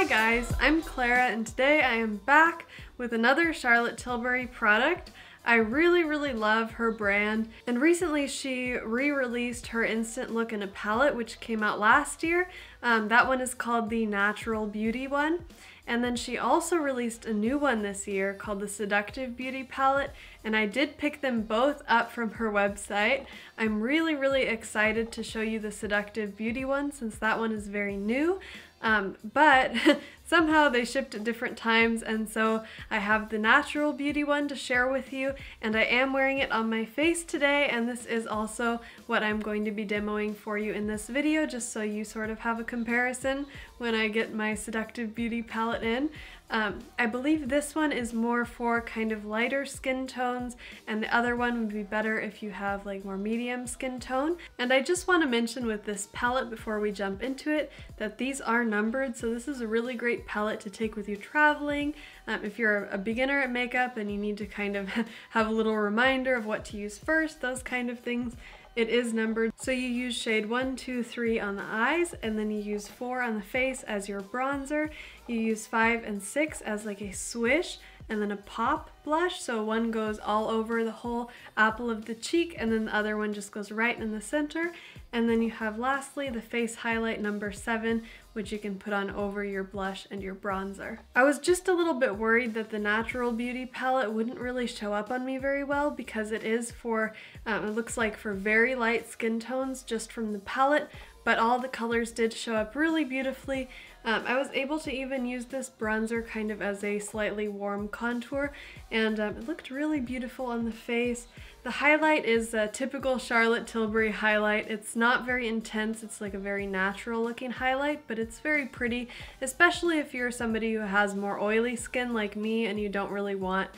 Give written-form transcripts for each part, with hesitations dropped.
Hi guys, I'm Clara and today I am back with another Charlotte Tilbury product. I really love her brand, and recently she re-released her Instant Look in a palette which came out last year. That one is called the Natural Beauty one. And then she also released a new one this year called the Seductive Beauty palette, and I did pick them both up from her website. I'm really excited to show you the Seductive Beauty one since that one is very new. But somehow they shipped at different times, and so I have the Natural Beauty one to share with you, and I am wearing it on my face today, and this is also what I'm going to be demoing for you in this video, just so you sort of have a comparison when I get my Seductive Beauty palette in. I believe this one is more for kind of lighter skin tones, and the other one would be better if you have like more medium skin tone. And I just want to mention with this palette before we jump into it that these are numbered, so this is a really great palette to take with you traveling. If you're a beginner at makeup and you need to kind of have a little reminder of what to use first, those kind of things. It is numbered, so you use shade 1, 2, 3 on the eyes, and then you use 4 on the face as your bronzer. You use 5 and 6 as like a swish, and then a pop blush, so one goes all over the whole apple of the cheek, and then the other one just goes right in the center. And then you have lastly the face highlight number 7, which you can put on over your blush and your bronzer. I was just a little bit worried that the Natural Beauty palette wouldn't really show up on me very well because it is for, it looks like for very light skin tones just from the palette, but all the colors did show up really beautifully. I was able to even use this bronzer kind of as a slightly warm contour, and it looked really beautiful on the face. The highlight is a typical Charlotte Tilbury highlight. It's not very intense, it's like a very natural looking highlight, but it's very pretty, especially if you're somebody who has more oily skin like me and you don't really want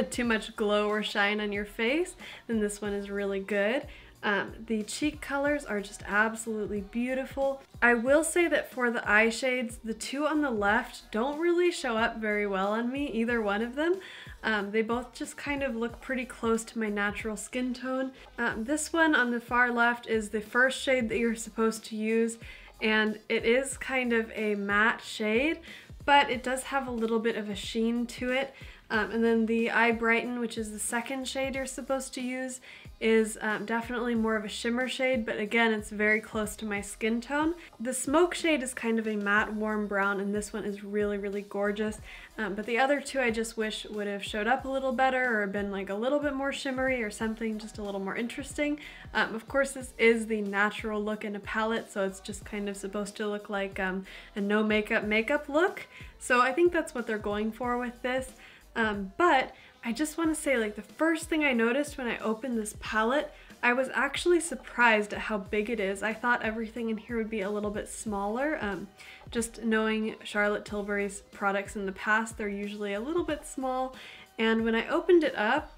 too much glow or shine on your face, then this one is really good. The cheek colors are just absolutely beautiful. I will say that for the eye shades, the two on the left don't really show up very well on me, either one of them. They both just kind of look pretty close to my natural skin tone. This one on the far left is the first shade that you're supposed to use, and it is kind of a matte shade, but it does have a little bit of a sheen to it. And then the Eye Brighten, which is the second shade you're supposed to use, is definitely more of a shimmer shade, but again, it's very close to my skin tone. The Smoke shade is kind of a matte warm brown, and this one is really gorgeous. But the other two I just wish would have showed up a little better or been like a little bit more shimmery or something just a little more interesting. Of course, this is the Natural Look in a palette, so it's just kind of supposed to look like a no makeup look. So I think that's what they're going for with this. But I just want to say, like, the first thing I noticed when I opened this palette, I was actually surprised at how big it is. I thought everything in here would be a little bit smaller. Just knowing Charlotte Tilbury's products in the past, they're usually a little bit small. And when I opened it up,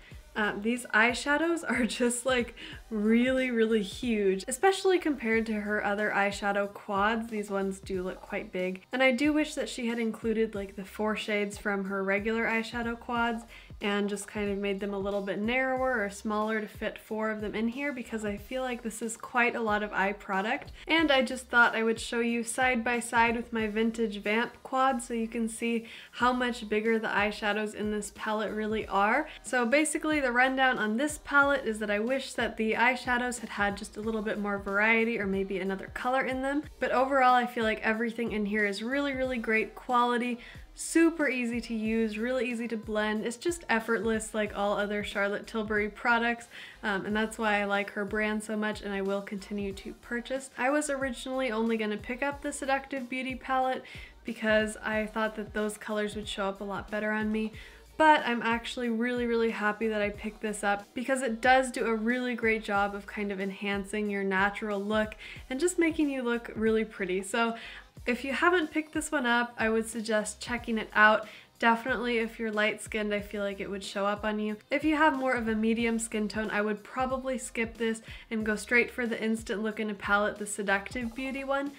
these eyeshadows are just like really huge, especially compared to her other eyeshadow quads. These ones do look quite big, and I do wish that she had included like the 4 shades from her regular eyeshadow quads and just kind of made them a little bit narrower or smaller to fit 4 of them in here, because I feel like this is quite a lot of eye product. And I just thought I would show you side by side with my vintage Vamp quad so you can see how much bigger the eyeshadows in this palette really are. So basically the rundown on this palette is that I wish that the eyeshadows had just a little bit more variety or maybe another color in them. But overall I feel like everything in here is really great quality. Super easy to use, really easy to blend. It's just effortless like all other Charlotte Tilbury products, and that's why I like her brand so much and I will continue to purchase. I was originally only going to pick up the Seductive Beauty palette because I thought that those colors would show up a lot better on me. But I'm actually really happy that I picked this up because it does do a really great job of kind of enhancing your natural look and just making you look really pretty. So if you haven't picked this one up, I would suggest checking it out. Definitely if you're light skinned, I feel like it would show up on you. If you have more of a medium skin tone, I would probably skip this and go straight for the Instant Look in a palette, the Seductive Beauty one.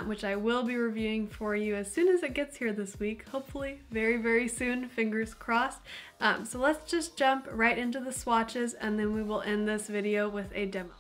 Which I will be reviewing for you as soon as it gets here this week, hopefully very soon, fingers crossed. So let's just jump right into the swatches and then we will end this video with a demo.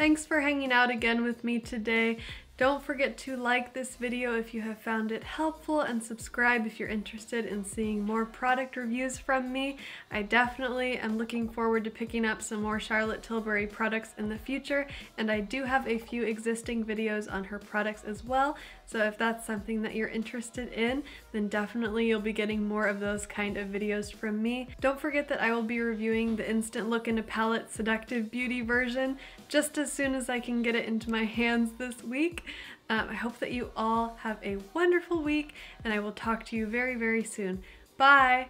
Thanks for hanging out again with me today. Don't forget to like this video if you have found it helpful, and subscribe if you're interested in seeing more product reviews from me. I definitely am looking forward to picking up some more Charlotte Tilbury products in the future, and I do have a few existing videos on her products as well, so if that's something that you're interested in, then definitely you'll be getting more of those kind of videos from me. Don't forget that I will be reviewing the Instant Look in a Palette Seductive Beauty version just as soon as I can get it into my hands this week. I hope that you all have a wonderful week, and I will talk to you very, very soon. Bye!